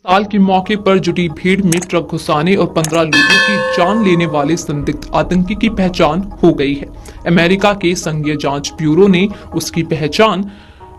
साल के मौके पर जुटी भीड़ में ट्रक घुसाने और 15 लोगों की जान लेने वाले संदिग्ध आतंकी की पहचान हो गई है। अमेरिका के संघीय जांच ब्यूरो ने उसकी पहचान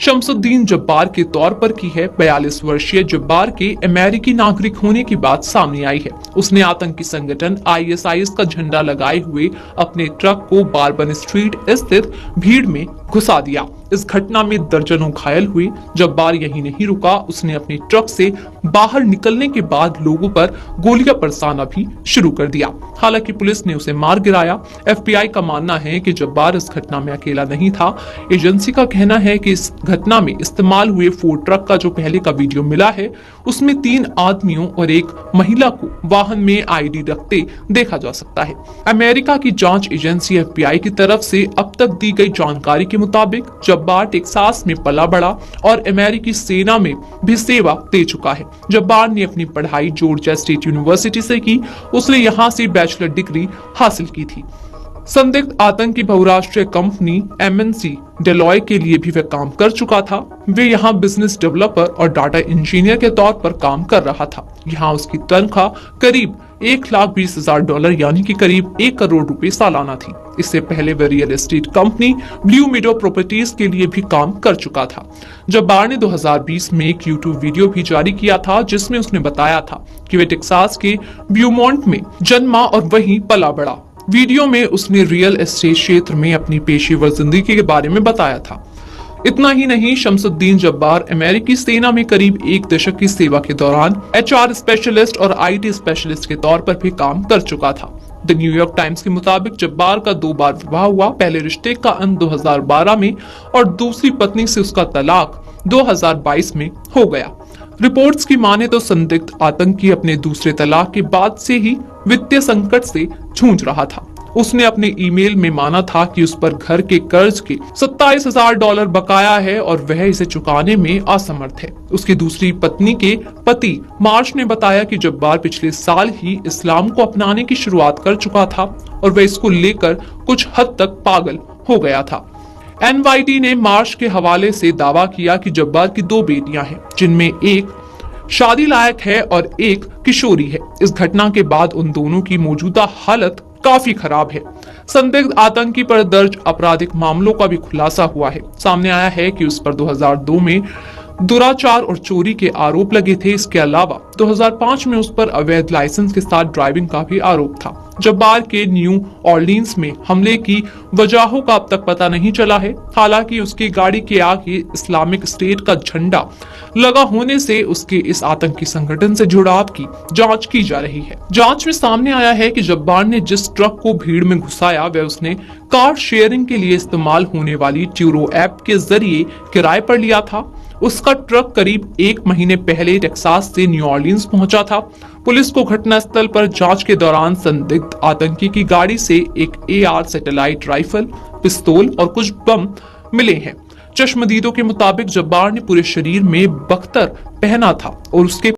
शमसुद्दीन जब्बार के तौर पर की है। 42 वर्षीय जब्बार के अमेरिकी नागरिक होने की बात सामने आई है। उसने आतंकी संगठन आईएसआईएस का झंडा लगाए हुए अपने ट्रक को बारबन स्ट्रीट स्थित भीड़ में घुसा दिया। इस घटना में दर्जनों घायल हुए। जब्बार यही नहीं रुका, उसने अपने ट्रक से बाहर निकलने के बाद लोगों पर गोलियां बरसाना भी शुरू कर दिया। हालांकि पुलिस ने उसे मार गिराया। एफबीआई का मानना है कि जब्बार इस घटना में अकेला नहीं था। एजेंसी का कहना है कि इस घटना में इस्तेमाल हुए फोर्ड ट्रक का जो पहले का वीडियो मिला है, उसमें 3 आदमियों और एक महिला को वाहन में आईडी रखते देखा जा सकता है। अमेरिका की जांच एजेंसी एफबीआई की तरफ से अब तक दी गई जानकारी के मुताबिक जब्बार टेक्सास में पला बड़ा और अमेरिकी सेना में भी सेवा दे चुका है। जब्बार ने अपनी पढ़ाई जॉर्जिया स्टेट यूनिवर्सिटी से की। उसने यहां से बैचलर डिग्री हासिल की थी। संदिग्ध आतंकी बहुराष्ट्रीय कंपनी एमएनसी डेलॉय के लिए भी वह काम कर चुका था। वे यहाँ बिजनेस डेवलपर और डाटा इंजीनियर के तौर पर काम कर रहा था। यहाँ उसकी तनख्वाह करीब $1,20,000 यानी कि करीब 1 करोड़ रुपए सालाना थी। इससे पहले वह real estate company blue मीडो properties के लिए भी काम कर चुका था। जब्बार ने 2020 में एक यूट्यूब वीडियो भी जारी किया था, जिसमें उसने बताया था कि वे टेक्सास के ब्यूमॉन्ट में जन्मा और वहीं पला बड़ा। वीडियो में उसने रियल एस्टेट क्षेत्र में अपनी पेशेवर जिंदगी के बारे में बताया था। इतना ही नहीं, शमसुद्दीन जब्बार अमेरिकी सेना में करीब 1 दशक की सेवा के दौरान एचआर स्पेशलिस्ट और आईटी स्पेशलिस्ट के तौर पर भी काम कर चुका था। द न्यूयॉर्क टाइम्स के मुताबिक जब्बार का 2 बार विवाह हुआ। पहले रिश्ते का अंत 2012 में और दूसरी पत्नी से उसका तलाक 2022 में हो गया। रिपोर्ट्स की माने तो संदिग्ध आतंकी अपने दूसरे तलाक के बाद से ही वित्तीय संकट से जूझ रहा था। उसने अपने ईमेल में माना था कि उस पर घर के कर्ज के $27,000 बकाया है और वह इसे चुकाने में असमर्थ है। उसकी दूसरी पत्नी के पति मार्च ने बताया कि जब्बार पिछले साल ही इस्लाम को अपनाने की शुरुआत कर चुका था और वह इसको लेकर कुछ हद तक पागल हो गया था। एनवाईटी ने मार्च के हवाले से दावा किया कि जब्बार की 2 बेटियां हैं, जिनमें एक शादी लायक है और एक किशोरी है। इस घटना के बाद उन दोनों की मौजूदा हालत काफी खराब है। संदिग्ध आतंकी पर दर्ज आपराधिक मामलों का भी खुलासा हुआ है। सामने आया है कि उस पर 2002 में दुराचार और चोरी के आरोप लगे थे। इसके अलावा 2005 में उस पर अवैध लाइसेंस के साथ ड्राइविंग का भी आरोप था। जब्बार के न्यू ऑर्लिन्स में हमले की वजहों का अब तक पता नहीं चला है। हालांकि उसकी गाड़ी के आगे इस्लामिक स्टेट का झंडा लगा होने से उसके इस आतंकी संगठन से जुड़ाव की जांच की जा रही है। जांच में सामने आया है कि जब्बार ने जिस ट्रक को भीड़ में घुसाया वह उसने कार शेयरिंग के लिए इस्तेमाल होने वाली ट्यूरो ऐप के जरिए किराए पर लिया था। उसका ट्रक करीब 1 महीने पहले टेक्सास से न्यू ऑर्लिन्स पहुंचा था। पुलिस को घटनास्थल पर जांच के दौरान संदिग्ध आतंकी की गाड़ी से एक AR सैटेलाइट राइफल, पिस्तौल और कुछ बम मिले हैं। चश्मदीदों के मुताबिक जब्बार ने पूरे शरीर में बख्तर पहना था और उसके